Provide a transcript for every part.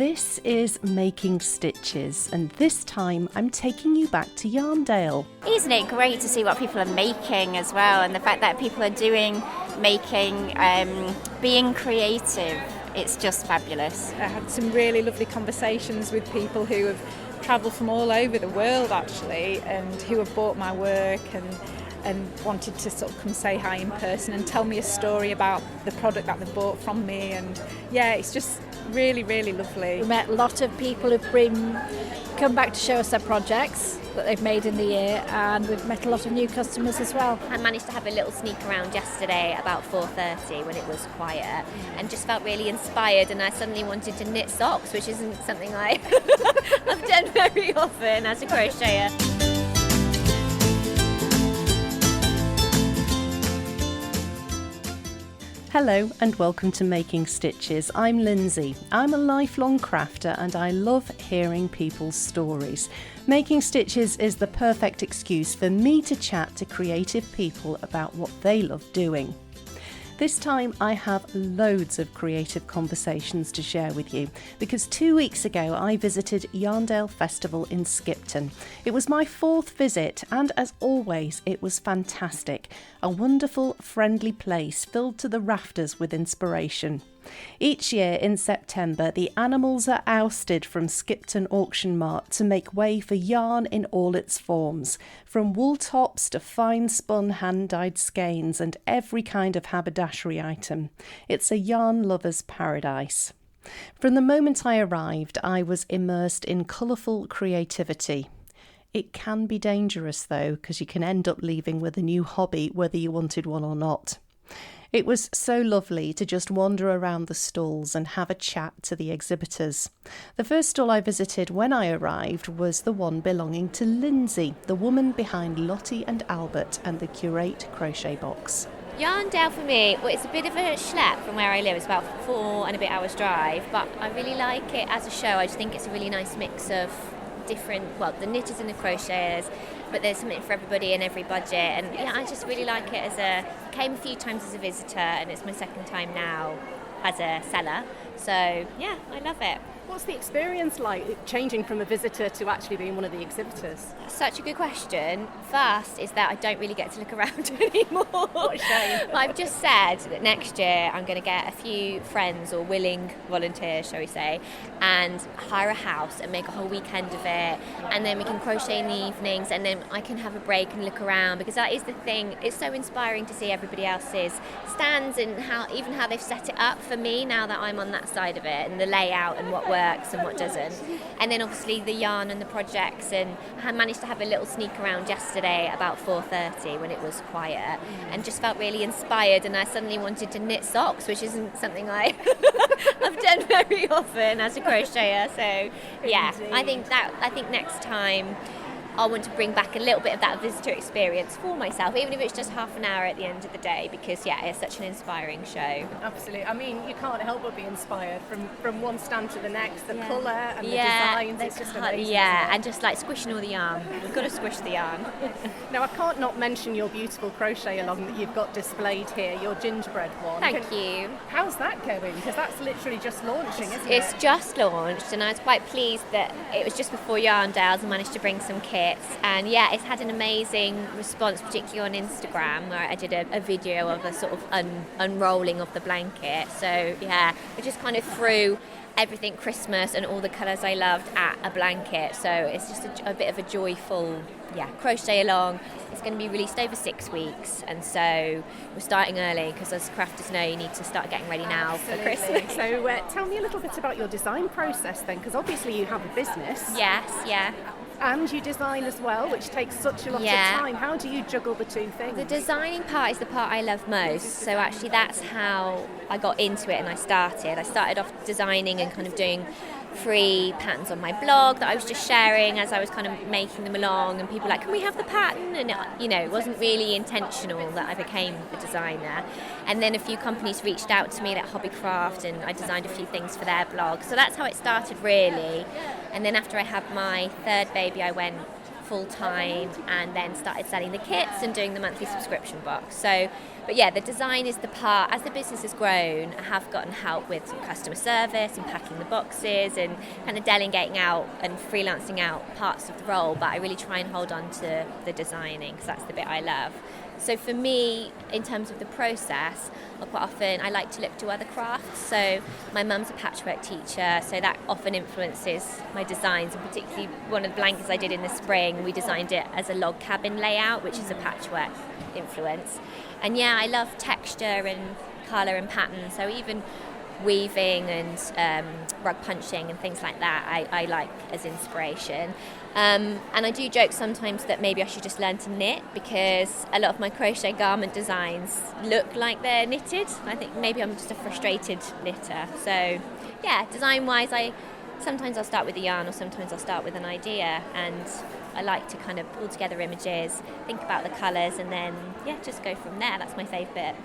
This is Making Stitches, and this time I'm taking you back to Yarndale. Isn't it great to see what people are making as well, and the fact that people are making, being creative? It's just fabulous. I had some really lovely conversations with people who have travelled from all over the world actually, and who have bought my work and wanted to sort of come say hi in person and tell me a story about the product that they bought from me. And yeah, it's just really, really lovely. We met a lot of people who've come back to show us their projects that they've made in the year, and we've met a lot of new customers as well. I managed to have a little sneak around yesterday about 4:30 when it was quiet, and just felt really inspired, and I suddenly wanted to knit socks, which isn't something I've done very often as a crocheter. Hello and welcome to Making Stitches. I'm Lindsay. I'm a lifelong crafter and I love hearing people's stories. Making Stitches is the perfect excuse for me to chat to creative people about what they love doing. This time I have loads of creative conversations to share with you because 2 weeks ago I visited Yarndale Festival in Skipton. It was my 4th visit and as always it was fantastic. A wonderful, friendly place filled to the rafters with inspiration. Each year in September, the animals are ousted from Skipton Auction Mart to make way for yarn in all its forms, from wool tops to fine spun hand-dyed skeins and every kind of haberdashery item. It's a yarn lover's paradise. From the moment I arrived, I was immersed in colourful creativity. It can be dangerous though, because you can end up leaving with a new hobby whether you wanted one or not. It was so lovely to just wander around the stalls and have a chat to the exhibitors. The first stall I visited when I arrived was the one belonging to Lindsay, the woman behind Lottie and Albert and the Curate crochet box. Yarndale for me, well, it's a bit of a schlep from where I live. It's about 4 and a bit hours drive, but I really like it as a show. I just think it's a really nice mix of the knitters and the crocheters, but there's something for everybody and every budget, and yeah, I just really like it. Came a few times as a visitor, and it's my second time now as a seller, so yeah, I love it. What's the experience like, changing from a visitor to actually being one of the exhibitors? Such a good question. First is that I don't really get to look around anymore. What a shame. I've just said that next year I'm going to get a few friends or willing volunteers, shall we say, and hire a house and make a whole weekend of it, and then we can crochet in the evenings, and then I can have a break and look around, because that is the thing. It's so inspiring to see everybody else's stands and how they've set it up for me now that I'm on that side of it, and the layout and what works and what doesn't, and then obviously the yarn and the projects. And I managed to have a little sneak around yesterday about 4:30 when it was quiet, and just felt really inspired, and I suddenly wanted to knit socks, which isn't something I've done very often as a crocheter. So yeah, I think next time I want to bring back a little bit of that visitor experience for myself, even if it's just half an hour at the end of the day, because yeah, it's such an inspiring show. Absolutely. I mean, you can't help but be inspired from one stand to the next. The colour and the designs, it's just amazing. Yeah, and just like squishing all the yarn. We've got to squish the yarn. Now, I can't not mention your beautiful crochet along that you've got displayed here, your gingerbread one. Thank you. How's that going? Because that's literally just launching, isn't it? It's just launched, and I was quite pleased that it was just before Yarndale's and managed to bring some kits. And yeah, it's had an amazing response, particularly on Instagram, where I did a video of a sort of unrolling of the blanket. So yeah, I just kind of threw everything Christmas and all the colours I loved at a blanket. So it's just a bit of a joyful, crochet along. It's going to be released over 6 weeks, and so we're starting early because, as crafters know, you need to start getting ready now for Christmas. So tell me a little bit about your design process then, because obviously you have a business. Yes, yeah. And you design as well, which takes such a lot of time. How do you juggle the two things? The designing part is the part I love most. So actually that's how I got into it and I started off designing and kind of doing free patterns on my blog that I was just sharing as I was kind of making them along, and people were like, can we have the pattern? And it wasn't really intentional that I became a designer. And then a few companies reached out to me, like Hobbycraft, and I designed a few things for their blog. So that's how it started really. And then after I had my third baby, I went full time, and then started selling the kits and doing the monthly subscription box. So, but yeah, the design is the part. As the business has grown, I have gotten help with customer service and packing the boxes and kind of delegating out and freelancing out parts of the role. But I really try and hold on to the designing because that's the bit I love. So for me, in terms of the process, quite often I like to look to other crafts. So my mum's a patchwork teacher, so that often influences my designs, and particularly one of the blankets I did in the spring, we designed it as a log cabin layout, which is a patchwork influence. And yeah, I love texture and colour and pattern, so even weaving and rug punching and things like that I like as inspiration. And I do joke sometimes that maybe I should just learn to knit, because a lot of my crochet garment designs look like they're knitted. I think maybe I'm just a frustrated knitter. So yeah, design wise, sometimes I'll start with a yarn, or sometimes I'll start with an idea, and I like to kind of pull together images, think about the colours, and then just go from there. That's my favourite bit.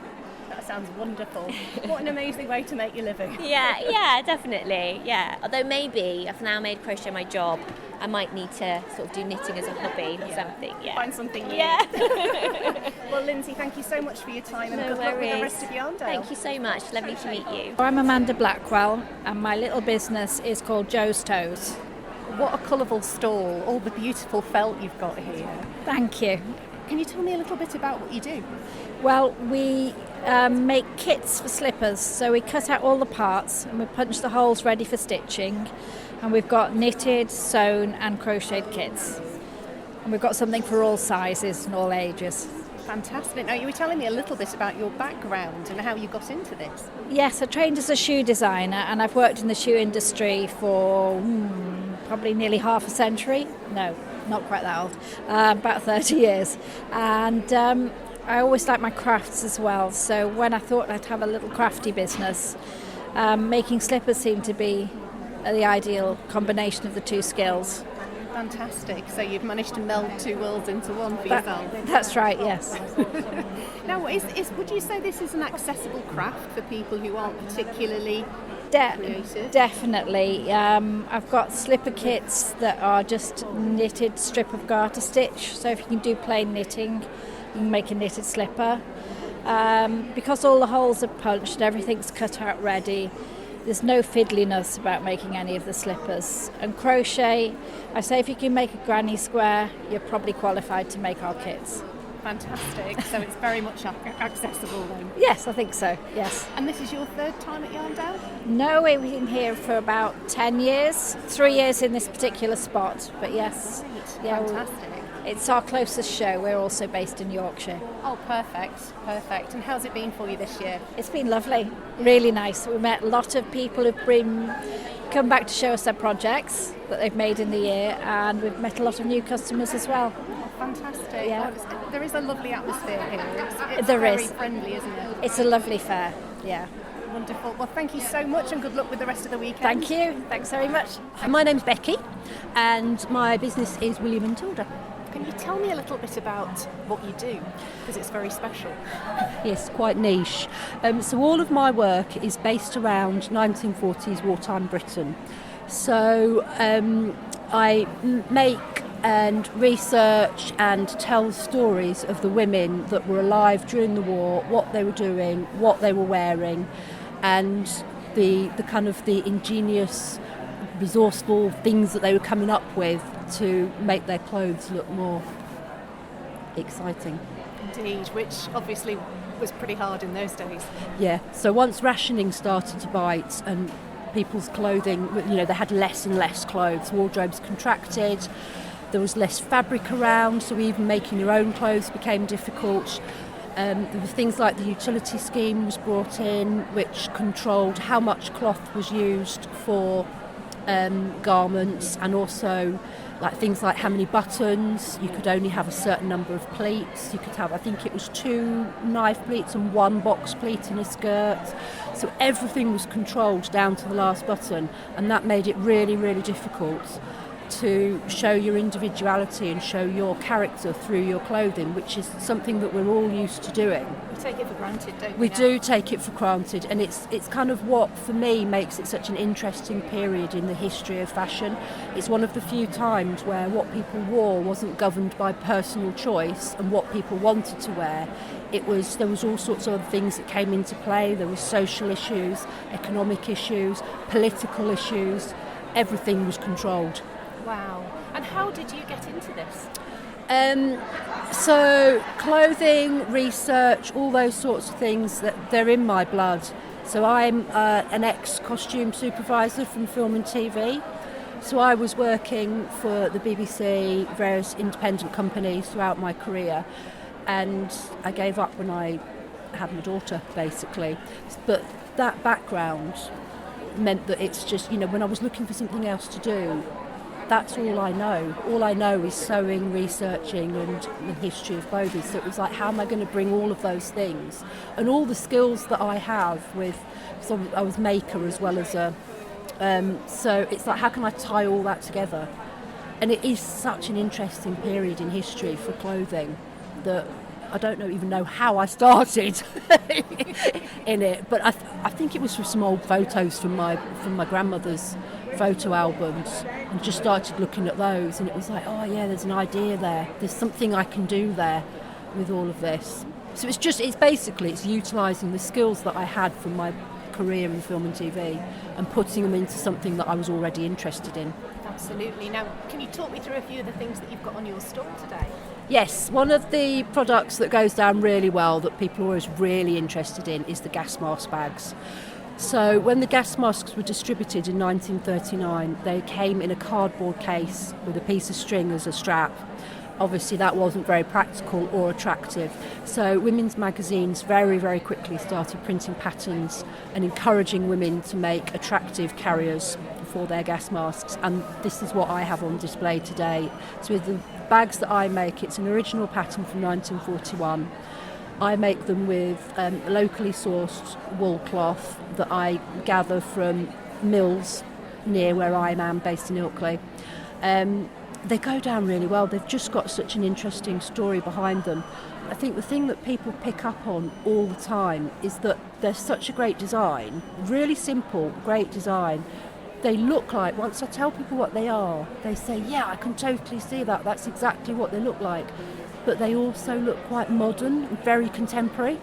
That sounds wonderful. What an amazing way to make your living. Yeah, definitely. Yeah. Although maybe I've now made crochet my job, I might need to sort of do knitting as a hobby or something. Yeah. Find something new. Yeah. Well, Lindsay, thank you so much for your time, and No good luck with the worries. rest of Yarndale. Thank you so much. Lovely to meet you. I'm Amanda Blackwell, and my little business is called Joe's Toes. What a colourful stall, all the beautiful felt you've got here. Thank you. Can you tell me a little bit about what you do? Well, we make kits for slippers, so we cut out all the parts and we punch the holes ready for stitching, and we've got knitted, sewn and crocheted kits, and we've got something for all sizes and all ages. Fantastic. Now, you were telling me a little bit about your background and how you got into this. Yes, I trained as a shoe designer, and I've worked in the shoe industry for probably nearly half a century. No, not quite that old. About 30 years. And I always like my crafts as well. So when I thought I'd have a little crafty business, making slippers seemed to be the ideal combination of the two skills. Fantastic. So you've managed to meld two worlds into one for yourself. That's right, yes. Now, would you say this is an accessible craft for people who aren't particularly creative? Definitely. I've got slipper kits that are just knitted strip of garter stitch. So if you can do plain knitting, you can make a knitted slipper. Because all the holes are punched and everything's cut out ready, there's no fiddliness about making any of the slippers. And crochet, I say if you can make a granny square, you're probably qualified to make our kits. Fantastic. So it's very much accessible then. Yes, I think so, yes. And this is your third time at Yarndale? No, we've been here for about 10 years, 3 years in this particular spot, but yes. Great. Yeah, Fantastic. It's our closest show. We're also based in Yorkshire. Oh, perfect. And how's it been for you this year? It's been lovely, really nice. We met a lot of people who've come back to show us their projects that they've made in the year, and we've met a lot of new customers as well. Oh, fantastic. Yeah. Oh, there is a lovely atmosphere here. It's There very is. friendly, isn't it? It's a lovely fair, yeah. Wonderful. Well, thank you so much, and good luck with the rest of the weekend. Thank you. Thanks very much. My name's Becky, and my business is William and Tilda. Can you tell me a little bit about what you do? Because it's very special. Yes, quite niche. So all of my work is based around 1940s wartime Britain. So I make and research and tell stories of the women that were alive during the war, what they were doing, what they were wearing, and the kind of the ingenious, resourceful things that they were coming up with to make their clothes look more exciting. Indeed, which obviously was pretty hard in those days. Yeah, so once rationing started to bite and people's clothing, they had less and less clothes, wardrobes contracted, there was less fabric around, so even making your own clothes became difficult. There were things like the utility scheme was brought in, which controlled how much cloth was used for garments, and also like things like how many buttons. You could only have a certain number of pleats. You could have, I think it was 2 knife pleats and 1 box pleat in a skirt. So everything was controlled down to the last button, and that made it really, really difficult. to show your individuality and show your character through your clothing, which is something that we're all used to doing. We take it for granted, don't we? We do take it for granted, and it's kind of what, for me, makes it such an interesting period in the history of fashion. It's one of the few times where what people wore wasn't governed by personal choice and what people wanted to wear. There was all sorts of things that came into play. There was social issues, economic issues, political issues. Everything was controlled. Wow. And how did you get into this? So clothing, research, all those sorts of things, they're in my blood. So I'm an ex-costume supervisor from film and TV. So I was working for the BBC, various independent companies throughout my career, and I gave up when I had my daughter, basically. But that background meant that it's just, when I was looking for something else to do, that's all I know. All I know is sewing, researching, and the history of clothing. So it was like, how am I going to bring all of those things and all the skills that I have with? So I was maker as well as a. So it's like, how can I tie all that together? And it is such an interesting period in history for clothing that I don't even know how I started in it. But I think it was from some old photos from my grandmother's photo albums, and just started looking at those, and it was like, oh yeah, there's an idea there, there's something I can do there with all of this. So it's utilising the skills that I had from my career in film and TV and putting them into something that I was already interested in. Absolutely. Now, can you talk me through a few of the things that you've got on your store today? Yes, one of the products that goes down really well that people are always really interested in is the gas mask bags. So when the gas masks were distributed in 1939, they came in a cardboard case with a piece of string as a strap. Obviously that wasn't very practical or attractive. So women's magazines very, very quickly started printing patterns and encouraging women to make attractive carriers for their gas masks. And this is what I have on display today. So with the bags that I make, it's an original pattern from 1941. I make them with locally sourced wool cloth that I gather from mills near where I am, based in Ilkley. They go down really well. They've just got such an interesting story behind them. I think the thing that people pick up on all the time is that they're such a great design, really simple, great design. They look like, once I tell people what they are, they say, yeah, I can totally see that. That's exactly what they look like. But they also look quite modern and very contemporary.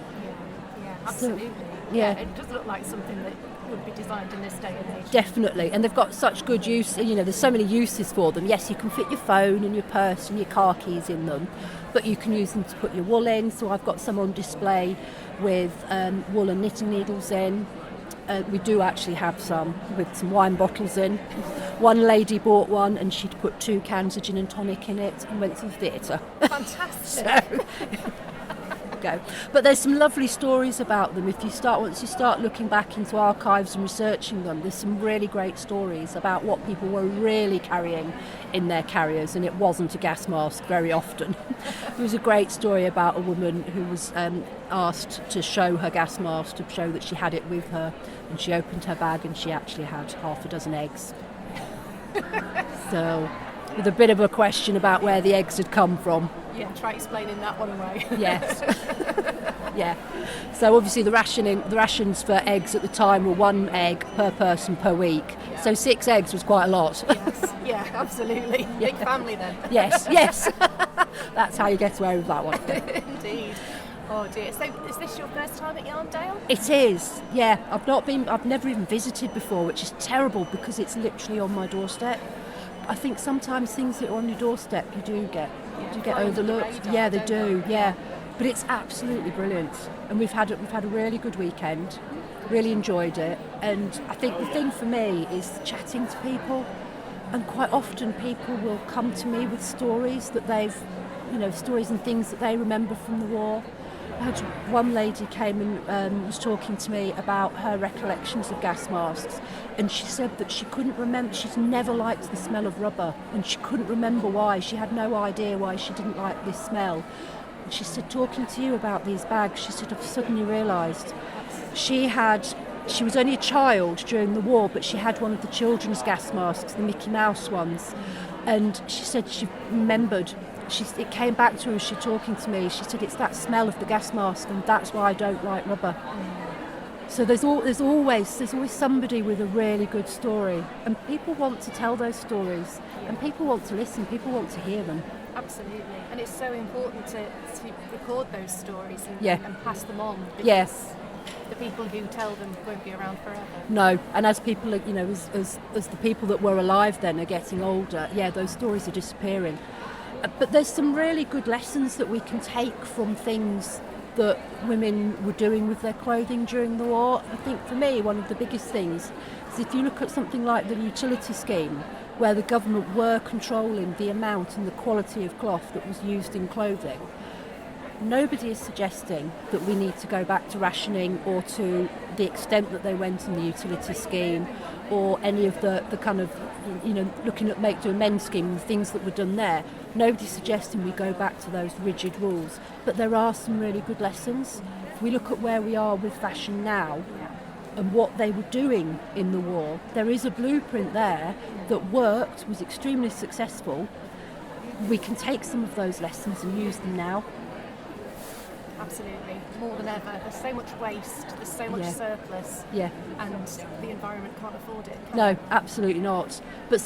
Yeah, absolutely. So, yeah. It does look like something that would be designed in this day and age. Definitely, and they've got such good use, there's so many uses for them. Yes, you can fit your phone and your purse and your car keys in them, but you can use them to put your wool in. So I've got some on display with wool and knitting needles in. We do actually have some with some wine bottles in. One lady bought one and she'd put 2 cans of gin and tonic in it and went to the theatre. Fantastic. Go. But there's some lovely stories about them. Once you start looking back into archives and researching them, there's some really great stories about what people were really carrying in their carriers, and it wasn't a gas mask very often. There was a great story about a woman who was asked to show her gas mask, to show that she had it with her, and she opened her bag and she actually had half a dozen eggs. So, with a bit of a question about where the eggs had come from. Yeah, try explaining that one away. Yes. Yeah. So obviously the rations for eggs at the time were 1 egg per person per week. Yeah. So 6 eggs was quite a lot. Yes. Yeah, absolutely. Yeah. Big family then. Yes. That's how you get away with that one. Indeed. Oh dear. So is this your first time at Yarndale? It is. Yeah. I've never even visited before, which is terrible because it's literally on my doorstep. I think sometimes things that are on your doorstep you do get overlooked. Yeah, they do. Yeah, but it's absolutely brilliant, and we've had a really good weekend. Really enjoyed it, and I think the thing for me is chatting to people, and quite often people will come to me with stories that stories and things that they remember from the war. I had one lady came and was talking to me about her recollections of gas masks, and she said that she couldn't remember, she's never liked the smell of rubber, and she couldn't remember why. She had no idea why she didn't like this smell. And she said, talking to you about these bags, she said, I've suddenly realised she was only a child during the war, but she had one of the children's gas masks, the Mickey Mouse ones. And she said she remembered, it came back to her as she was talking to me. She said it's that smell of the gas mask, and that's why I don't like rubber. So there's always somebody with a really good story, and people want to tell those stories, and people want to listen, people want to hear them. Absolutely, and it's so important to record those stories and, Yeah. and pass them on, because Yeah. the people who tell them won't be around forever. No, and as people, as the people that were alive then are getting older, those stories are disappearing. But there's some really good lessons that we can take from things that women were doing with their clothing during the war. I think for me, one of the biggest things is if you look at something like the utility scheme, where the government were controlling the amount and the quality of cloth that was used in clothing. Nobody is suggesting that we need to go back to rationing or to the extent that they went in the utility scheme, or any of the kind of, looking at Make Do Amend scheme, the things that were done there. Nobody's suggesting we go back to those rigid rules, but there are some really good lessons. If we look at where we are with fashion now and what they were doing in the war, there is a blueprint there that worked, was extremely successful. We can take some of those lessons and use them now. Absolutely, more than ever. There's so much waste, there's so much surplus, and the environment can't afford it. No, absolutely not. But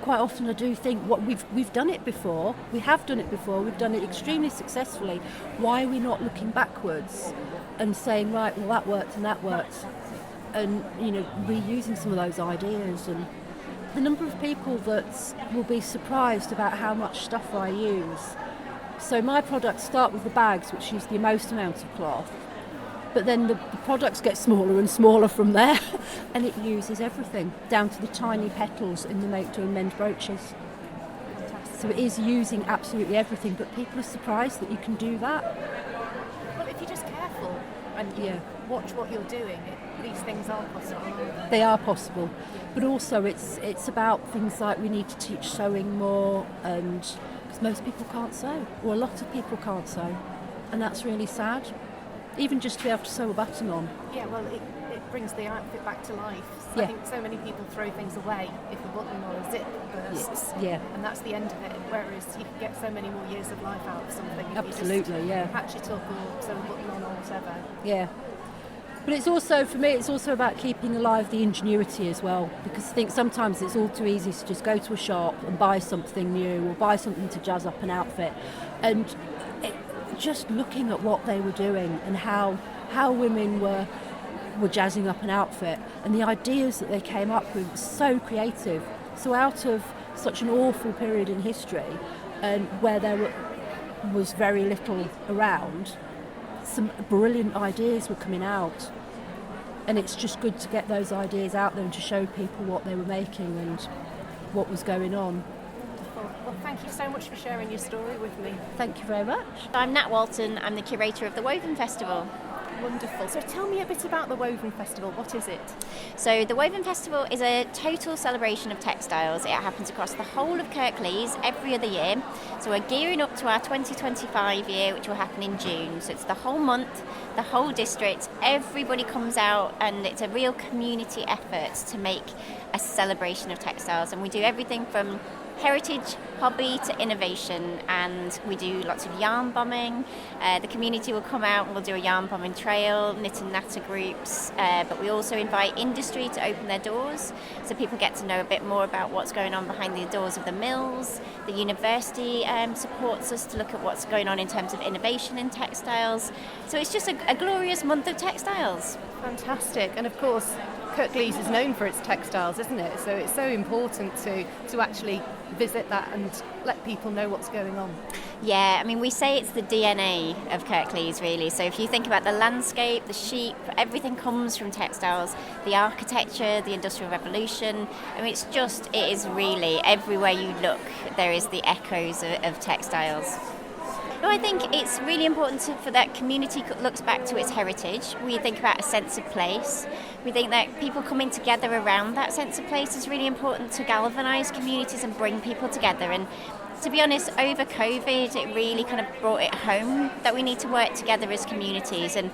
quite often I do think, we've done it before. We have done it before. We've done it extremely successfully. Why are we not looking backwards and saying, right, well, that worked and that worked, and reusing some of those ideas? And the number of people that will be surprised about how much stuff I use. So my products start with the bags, which use the most amount of cloth, but then the products get smaller and smaller from there, and it uses everything, down to the tiny petals in the Make Do Amend brooches. So it is using absolutely everything, but people are surprised that you can do that. Well, if you're just careful and you watch what you're doing, these things are possible. They are possible, but also it's about things like we need to teach sewing more, and most people can't sew, or a lot of people can't sew, and that's really sad. Even just to be able to sew a button on. Yeah, well, it brings the outfit back to life. I think so many people throw things away if a button or a zip bursts, and that's the end of it, whereas you can get so many more years of life out of something if Absolutely, you just patch it up or sew a button on or whatever. Yeah. But it's also, for me, it's also about keeping alive the ingenuity as well, because I think sometimes it's all too easy to just go to a shop and buy something new or buy something to jazz up an outfit. And just looking at what they were doing and how women were jazzing up an outfit, and the ideas that they came up with, so creative. So out of such an awful period in history, and where there was very little around, some brilliant ideas were coming out, and it's just good to get those ideas out there and to show people what they were making and what was going on. Well, thank you so much for sharing your story with me. Thank you very much. I'm Nat Walton, I'm the curator of the Woven Festival. Wonderful. So tell me a bit about the Woven Festival. What is it? So the Woven Festival is a total celebration of textiles. It happens across the whole of Kirklees every other year. So we're gearing up to our 2025 year, which will happen in June. So it's the whole month, the whole district. Everybody comes out, and it's a real community effort to make a celebration of textiles. And we do everything from heritage, hobby to innovation, and we do lots of yarn bombing. The community will come out and we'll do a yarn bombing trail, knit and natter groups, but we also invite industry to open their doors so people get to know a bit more about what's going on behind the doors of the mills. The university supports us to look at what's going on in terms of innovation in textiles. So it's just a glorious month of textiles. Fantastic. And of course, Kirklees is known for its textiles, isn't it? So it's so important to actually visit that and let people know what's going on. Yeah, I mean, we say it's the DNA of Kirklees, really. So if you think about the landscape, the sheep, everything comes from textiles. The architecture, the Industrial Revolution. I mean, it is really, everywhere you look, there is the echoes of textiles. No, I think it's really important for that community looks back to its heritage. We think about a sense of place. We think that people coming together around that sense of place is really important to galvanise communities and bring people together. And to be honest, over COVID, it really kind of brought it home that we need to work together as communities. And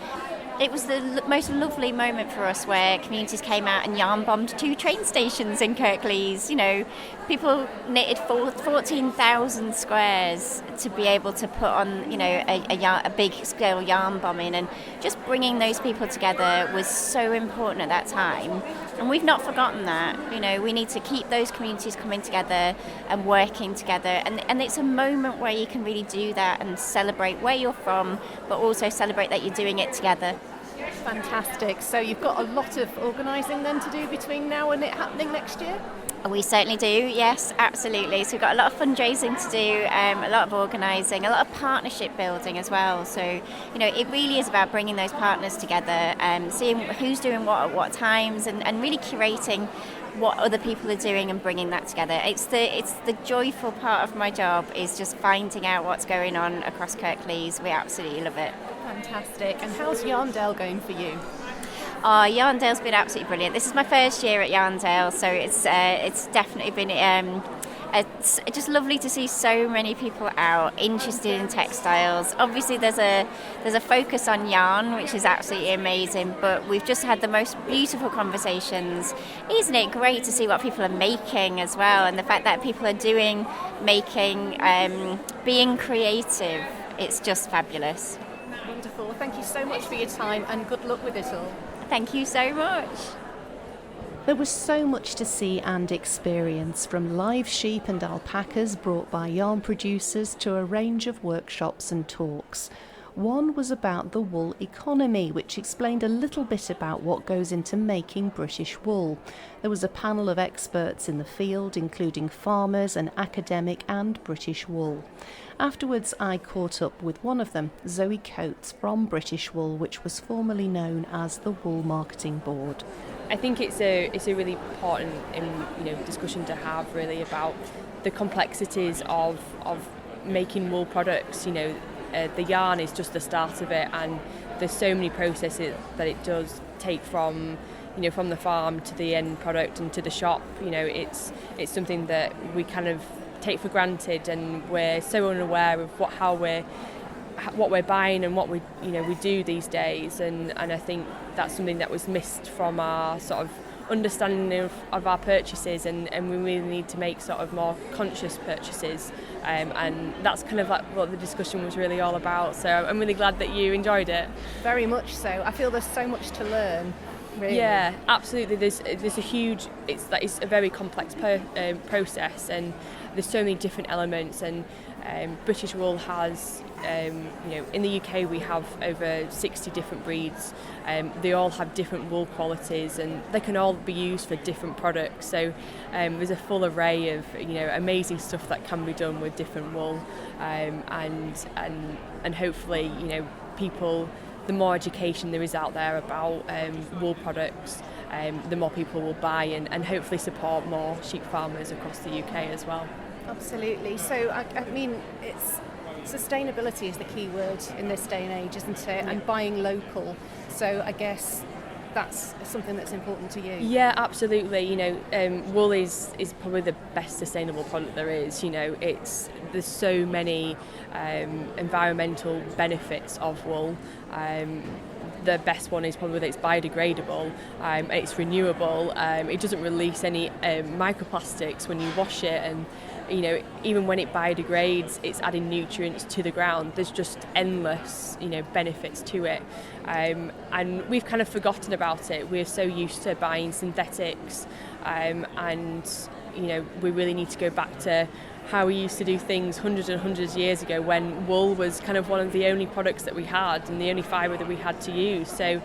It was the most lovely moment for us where communities came out and yarn bombed 2 train stations in Kirklees. You know, people knitted 14,000 squares to be able to put on, you know, a big scale yarn bombing, and just bringing those people together was so important at that time. And we've not forgotten that. You know, we need to keep those communities coming together and working together. And it's a moment where you can really do that and celebrate where you're from, but also celebrate that you're doing it together. Fantastic. So you've got a lot of organising then to do between now and it happening next year? We certainly do, yes, absolutely. So we've got a lot of fundraising to do, a lot of organising, a lot of partnership building as well. So, you know, it really is about bringing those partners together, seeing who's doing what at what times, and really curating what other people are doing and bringing that together. It's the joyful part of my job, is just finding out what's going on across Kirklees. We absolutely love it. Fantastic. And how's Yarndale going for you? Yarndale's been absolutely brilliant. This is my first year at Yarndale, so it's definitely been it's just lovely to see so many people out interested in textiles. Obviously, there's a focus on yarn, which is absolutely amazing. But we've just had the most beautiful conversations. Isn't it great to see what people are making as well, and the fact that people are making, being creative? It's just fabulous. Wonderful. Thank you so much for your time, and good luck with it all. Thank you so much. There was so much to see and experience, from live sheep and alpacas brought by yarn producers to a range of workshops and talks. One was about the wool economy, which explained a little bit about what goes into making British wool. There was a panel of experts in the field, including farmers, an academic and British Wool. Afterwards, I caught up with one of them, Zoe Coates from British Wool, which was formerly known as the Wool Marketing Board. I think it's a really important discussion to have, really, about the complexities of making wool products. The yarn is just the start of it, and there's so many processes that it does take from the farm to the end product and to the shop. It's something that we kind of take for granted, and we're so unaware of what we're buying and what we do these days, and I think that's something that was missed from our sort of understanding of our purchases, and we really need to make sort of more conscious purchases, and that's kind of like what the discussion was really all about. So I'm really glad that you enjoyed it. Very much so. I feel there's so much to learn. Really. Yeah, absolutely. There's a huge. It's a very complex process, and there's so many different elements. And British Wool has, in the UK we have over 60 different breeds. They all have different wool qualities, and they can all be used for different products. So there's a full array of amazing stuff that can be done with different wool, and hopefully people. The more education there is out there about wool products, the more people will buy and hopefully support more sheep farmers across the UK as well. Absolutely. So, I mean, sustainability is the key word in this day and age, isn't it? And buying local. So I guess that's something that's important to you. Yeah, absolutely. Wool is probably the best sustainable product there is. There's so many environmental benefits of wool. The best one is probably that it's biodegradable, it's renewable, it doesn't release any microplastics when you wash it, and even when it biodegrades, it's adding nutrients to the ground. There's just endless benefits to it, and we've kind of forgotten about it. We're so used to buying synthetics, and we really need to go back to how we used to do things hundreds and hundreds of years ago, when wool was kind of one of the only products that we had and the only fibre that we had to use. So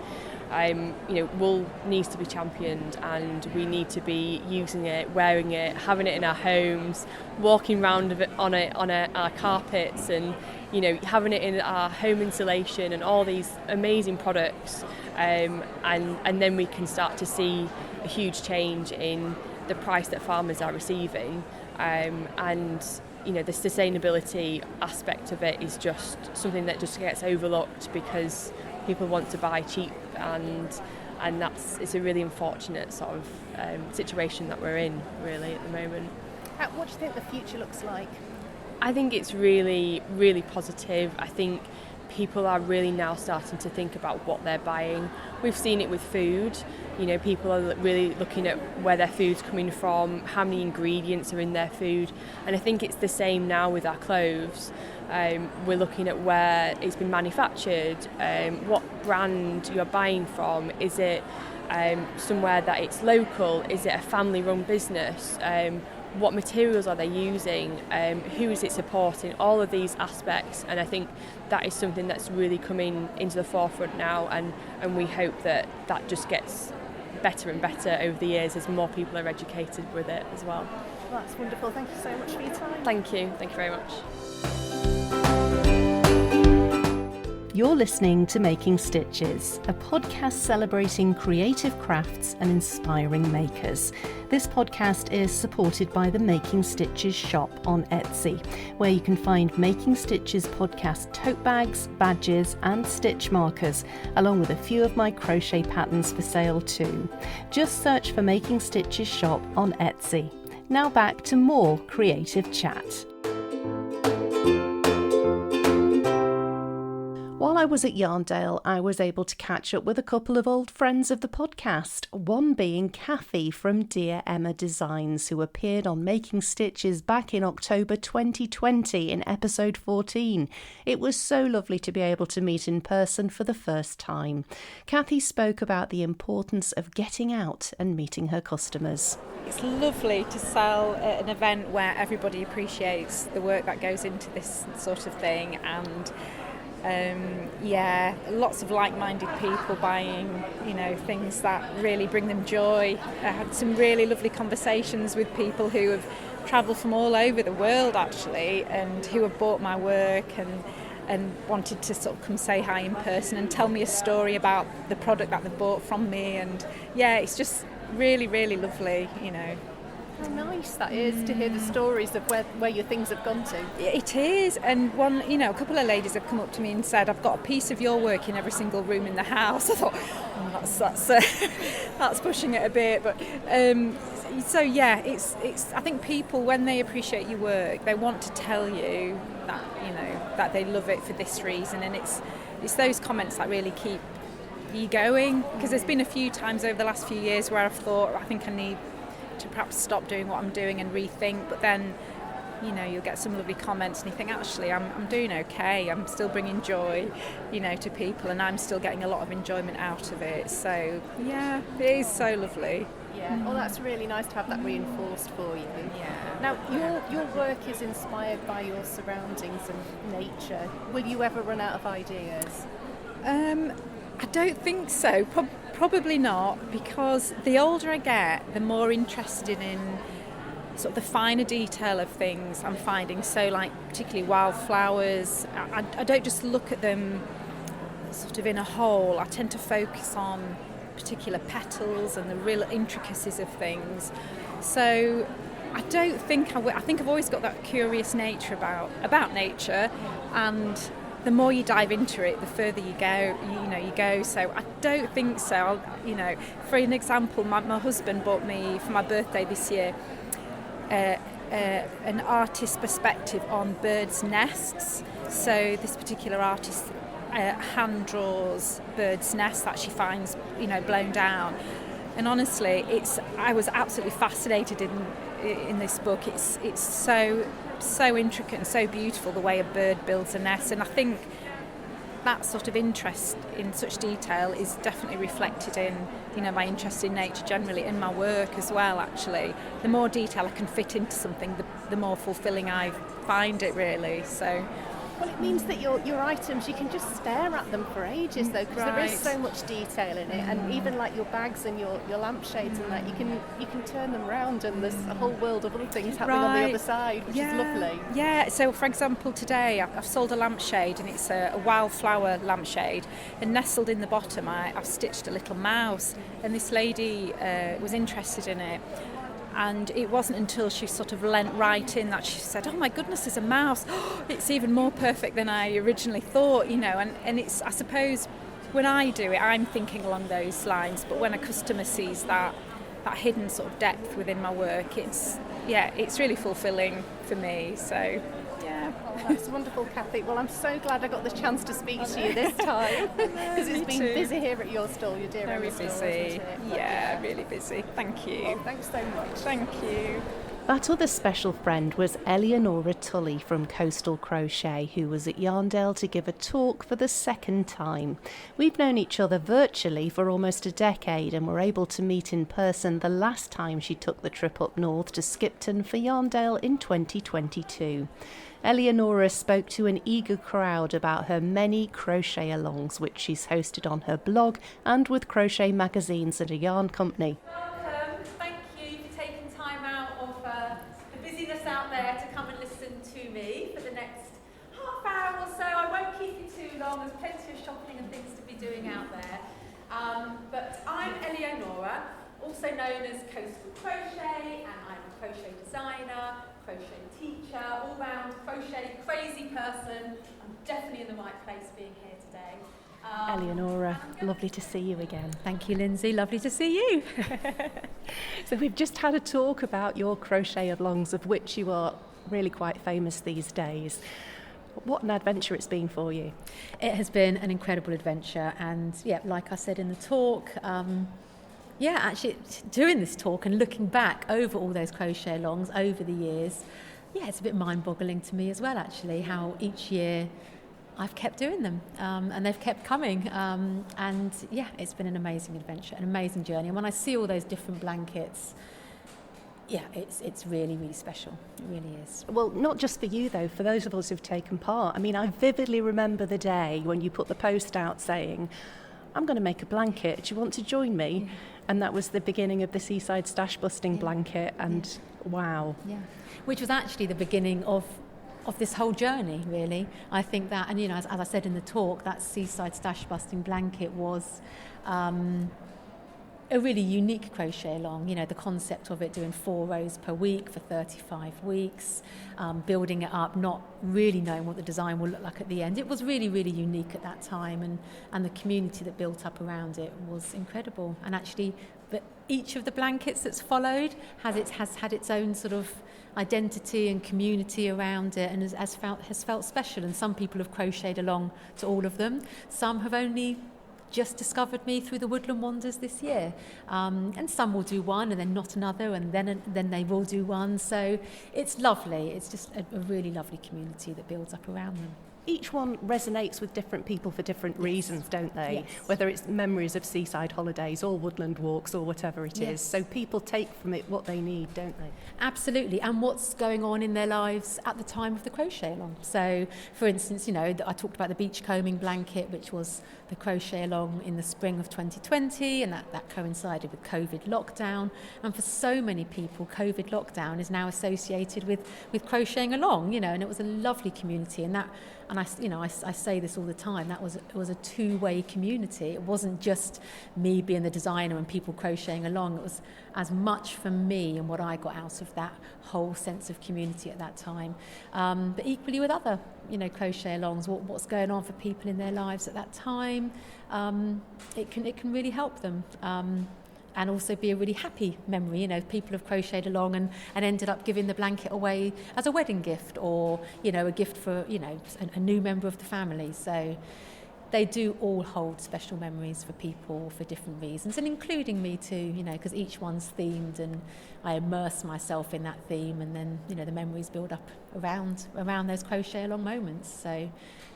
wool needs to be championed, and we need to be using it, wearing it, having it in our homes, walking around on our carpets, and having it in our home insulation and all these amazing products, and then we can start to see a huge change in the price that farmers are receiving. And the sustainability aspect of it is just something that just gets overlooked because people want to buy cheap, and it's a really unfortunate sort of situation that we're in really at the moment. What do you think the future looks like? I think it's really, really positive. I think people are really now starting to think about what they're buying. We've seen it with food. People are really looking at where their food's coming from, how many ingredients are in their food, and I think it's the same now with our clothes. We're looking at where it's been manufactured, what brand you're buying from. Is it somewhere that it's local? Is it a family-run business? What materials are they using? Who is it supporting? All of these aspects, and I think that is something that's really coming into the forefront now, and we hope that just gets better and better over the years as more people are educated with it as well. Well, that's wonderful. Thank you so much for your time. Thank you very much. You're listening to Making Stitches, a podcast celebrating creative crafts and inspiring makers. This podcast is supported by the Making Stitches shop on Etsy, where you can find Making Stitches podcast tote bags, badges and stitch markers, along with a few of my crochet patterns for sale too. Just search for Making Stitches shop on Etsy. Now back to more creative chat. While I was at Yarndale, I was able to catch up with a couple of old friends of the podcast, one being Kathy from Dear Emma Designs, who appeared on Making Stitches back in October 2020 in episode 14. It was so lovely to be able to meet in person for the first time. Kathy spoke about the importance of getting out and meeting her customers. It's lovely to sell at an event where everybody appreciates the work that goes into this sort of thing, and lots of like-minded people buying, things that really bring them joy. I had some really lovely conversations with people who have travelled from all over the world actually, and who have bought my work and wanted to sort of come say hi in person and tell me a story about the product that they bought from me. And it's just really, really lovely, How nice that is to hear the stories of where your things have gone to. It is, and a couple of ladies have come up to me and said, I've got a piece of your work in every single room in the house. I thought, that's pushing it a bit, but it's. I think people, when they appreciate your work, they want to tell you that that they love it for this reason, and it's those comments that really keep you going. Because there's been a few times over the last few years where I've thought, I think I need to perhaps stop doing what I'm doing and rethink, but then you'll get some lovely comments and you think, actually I'm doing okay, I'm still bringing joy to people, and I'm still getting a lot of enjoyment out of it. So it is so lovely. Well, that's really nice to have that reinforced for you. Now your work is inspired by your surroundings and nature. Will you ever run out of ideas? I don't think so. Probably not, because the older I get, the more interested in sort of the finer detail of things I'm finding. So, like particularly wildflowers, I don't just look at them sort of in a whole. I tend to focus on particular petals and the real intricacies of things. So I don't think I think I've always got that curious nature about nature, and the more you dive into it, the further you go. So I don't think so. For an example, my husband bought me for my birthday this year an artist's perspective on birds' nests. So this particular artist hand draws birds' nests that she finds, blown down. And honestly, I was absolutely fascinated in this book. It's so intricate and so beautiful the way a bird builds a nest, and I think that sort of interest in such detail is definitely reflected in my interest in nature generally, in my work as well. Actually, the more detail I can fit into something, the more fulfilling I find it, really. So Well, it means that your items, you can just stare at them for ages, though, because there is so much detail in it, and even like your bags and your lampshades and that, you can turn them round, and there's a whole world of other things happening on the other side, which is lovely. Yeah, so for example, today I've sold a lampshade, and it's a wildflower lampshade, and nestled in the bottom I've stitched a little mouse, and this lady was interested in it. And it wasn't until she sort of leant right in that she said, "Oh my goodness, there's a mouse. It's even more perfect than I originally thought," and it's, I suppose, when I do it, I'm thinking along those lines, but when a customer sees that hidden sort of depth within my work, it's really fulfilling for me. So, yeah. Yeah. Oh, that's wonderful, Kathy. Well, I'm so glad I got the chance to speak to you this time, because it's been busy here at your stall, your dear Very Emma stall, busy. isn't it? Yeah, really busy. Thank you. Oh, thanks so much. Thank you. That other special friend was Eleonora Tully from Coastal Crochet, who was at Yarndale to give a talk for the second time. We've known each other virtually for almost a decade and were able to meet in person the last time she took the trip up north to Skipton for Yarndale in 2022. Eleonora spoke to an eager crowd about her many crochet-alongs, which she's hosted on her blog and with crochet magazines and a yarn company. Welcome. Thank you for taking time out of the busyness out there to come and listen to me for the next half hour or so. I won't keep you too long. There's plenty of shopping and things to be doing out there. But I'm Eleonora, also known as Coastal Crochet, and I'm a crochet designer, crochet teacher, all-round crochet crazy person. I'm definitely in the right place being here today. Eleonora, lovely to see you again. Thank you, Lindsay. Lovely to see you. So we've just had a talk about your crochet-alongs, of which you are really quite famous these days. What an adventure it's been for you. It has been an incredible adventure, and yeah, like I said in the talk, actually doing this talk and looking back over all those crochet-alongs over the years, it's a bit mind-boggling to me as well, actually, how each year I've kept doing them, and they've kept coming, it's been an amazing adventure, an amazing journey. And when I see all those different blankets, it's really, really special. It really is. Well, not just for you, though, for those of us who've taken part. I mean, I vividly remember the day when you put the post out saying, I'm going to make a blanket, do you want to join me? Yeah. And that was the beginning of the Seaside Stash Busting blanket, and wow. Yeah, which was actually the beginning of this whole journey, really. I think that, and as I said in the talk, that Seaside Stash Busting blanket was a really unique crochet along. The concept of it doing 4 rows per week for 35 weeks, building it up, not really knowing what the design will look like at the end. It was really, really unique at that time, and the community that built up around it was incredible. And actually, each of the blankets that's followed has had its own sort of identity and community around it, and has felt special. And some people have crocheted along to all of them. Some have only just discovered me through the Woodland Wanders this year, and some will do one and then not another, and then they will do one. So it's lovely. It's just a really lovely community that builds up around them. Each one resonates with different people for different reasons, don't they? Yes. Whether it's memories of seaside holidays or woodland walks or whatever it is. So people take from it what they need, don't they? Absolutely, and what's going on in their lives at the time of the crochet along. So, for instance, I talked about the beachcombing blanket, which was the crochet along in the spring of 2020, and that coincided with COVID lockdown. And for so many people, COVID lockdown is now associated with crocheting along, and it was a lovely community, and I say this all the time, it was a two-way community. It wasn't just me being the designer and people crocheting along. It was as much for me and what I got out of that whole sense of community at that time. But equally with other, crochet alongs, what's going on for people in their lives at that time, it can really help them. And also be a really happy memory. People have crocheted along and ended up giving the blanket away as a wedding gift, or, a gift for, a new member of the family. So they do all hold special memories for people for different reasons, and including me too, because each one's themed, and I immerse myself in that theme, and then, the memories build up around those crochet along moments. So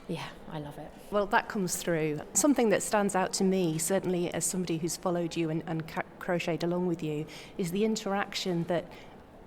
yeah, I love it. Well, that comes through. Something that stands out to me, certainly as somebody who's followed you and crocheted along with you, is the interaction that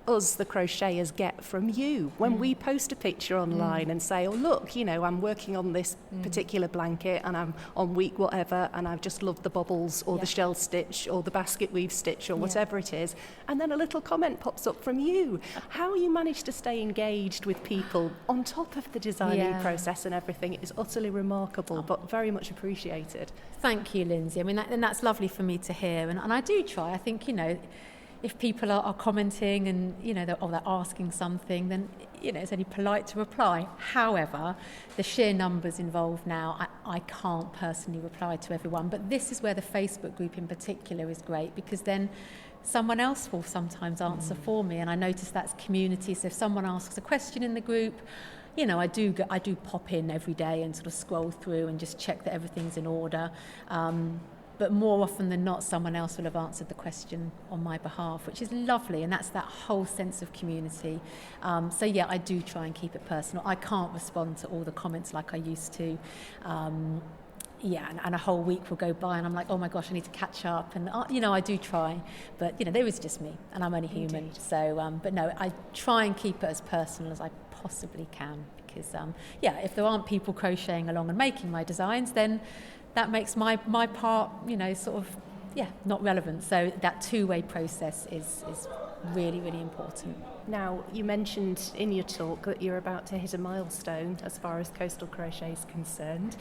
us, the crocheters, get from you when we post a picture online and say, oh look, I'm working on this particular blanket and I'm on week whatever, and I've just loved the bobbles or the shell stitch or the basket weave stitch or whatever it is, and then a little comment pops up from you. How you manage to stay engaged with people on top of the designing process and everything is utterly remarkable, but very much appreciated. Thank you, Lindsay. I mean, that's lovely for me to hear, and I do try. I think, if people are commenting and, they're asking something, then, it's only polite to reply. However, the sheer numbers involved now, I can't personally reply to everyone. But this is where the Facebook group in particular is great, because then someone else will sometimes answer for me. And I notice that's community. So if someone asks a question in the group, I do pop in every day and sort of scroll through and just check that everything's in order. But more often than not, someone else will have answered the question on my behalf, which is lovely, and that's that whole sense of community. So yeah, I do try and keep it personal. I can't respond to all the comments like I used to. And a whole week will go by and I'm like, oh my gosh, I need to catch up. And, I do try, but, there is just me and I'm only human. Indeed. So, but no, I try and keep it as personal as I possibly can because, if there aren't people crocheting along and making my designs, then that makes my part, not relevant. So that two-way process is really, really important. Now, you mentioned in your talk that you're about to hit a milestone as far as Coastal Crochet is concerned.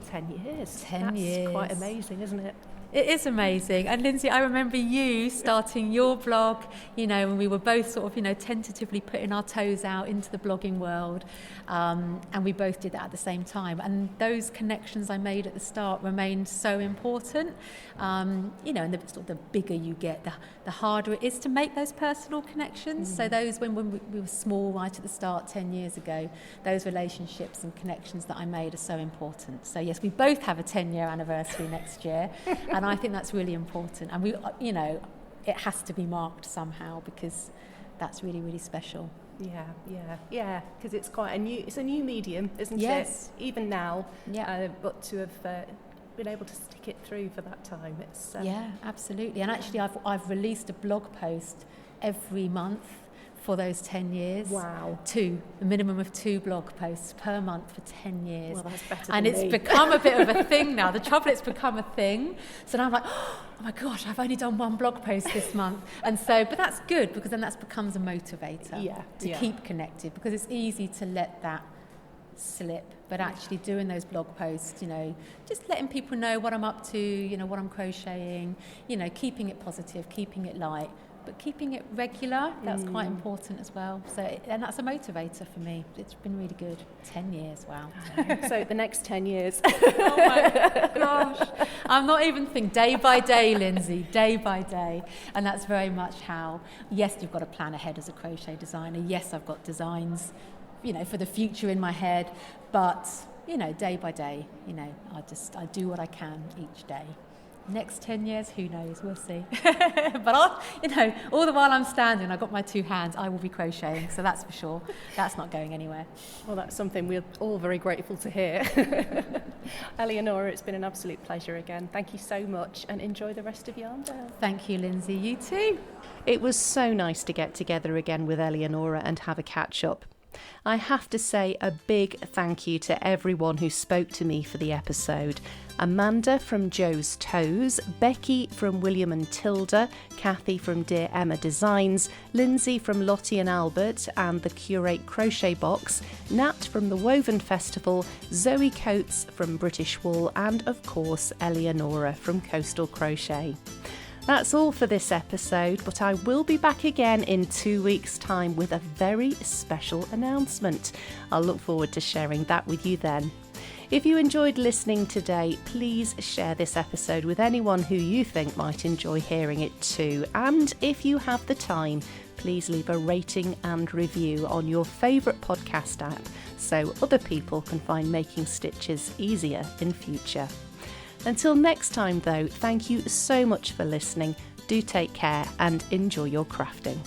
10 years. That's quite amazing, isn't it? It is amazing. And Lindsay, I remember you starting your blog, when we were both sort of, tentatively putting our toes out into the blogging world. And we both did that at the same time. And those connections I made at the start remained so important. And the bigger you get, the harder it is to make those personal connections. So those, when we were small right at the start 10 years ago, those relationships and connections that I made are so important. So yes, we both have a 10-year anniversary next year. And I think that's really important. And it has to be marked somehow because that's really, really special. Yeah, because it's quite a new medium, isn't it? Even now. Yeah. But to have been able to stick it through for that time, it's yeah, absolutely. And actually, I've released a blog post every month for those 10 years. Wow. A minimum of 2 blog posts per month for 10 years. Well, that's better and than it's me. Become a bit of a thing now. The trouble, it's become a thing. So now I'm like, oh my gosh, I've only done 1 blog post this month. And so, but that's good because then that becomes a motivator to keep connected because it's easy to let that slip. But actually doing those blog posts, just letting people know what I'm up to, what I'm crocheting, keeping it positive, keeping it light. But keeping it regular, that's quite important as well. So, and that's a motivator for me. It's been really good. 10 years, wow. So the next 10 years. Oh my gosh. I'm not even thinking day by day, Lindsay, day by day. And that's very much how, yes, you've got to plan ahead as a crochet designer. Yes, I've got designs, for the future in my head. But, day by day, I do what I can each day. Next 10 years, who knows? We'll see. But all the while I'm standing, I've got my 2 hands, I will be crocheting. So that's for sure. That's not going anywhere. Well, that's something we're all very grateful to hear. Eleonora, it's been an absolute pleasure again. Thank you so much and enjoy the rest of Yarndale. Thank you, Lindsay. You too. It was so nice to get together again with Eleonora and have a catch up. I have to say a big thank you to everyone who spoke to me for the episode. Amanda from Joe's Toes, Becky from William and Tilda, Kathy from Dear Emma Designs, Lindsay from Lottie and Albert and the Curate Crochet Box, Nat from the Woven Festival, Zoe Coates from British Wool and of course Eleonora from Coastal Crochet. That's all for this episode, but I will be back again in 2 weeks' time with a very special announcement. I'll look forward to sharing that with you then. If you enjoyed listening today, please share this episode with anyone who you think might enjoy hearing it too. And if you have the time, please leave a rating and review on your favourite podcast app so other people can find making stitches easier in future. Until next time though, thank you so much for listening. Do take care and enjoy your crafting.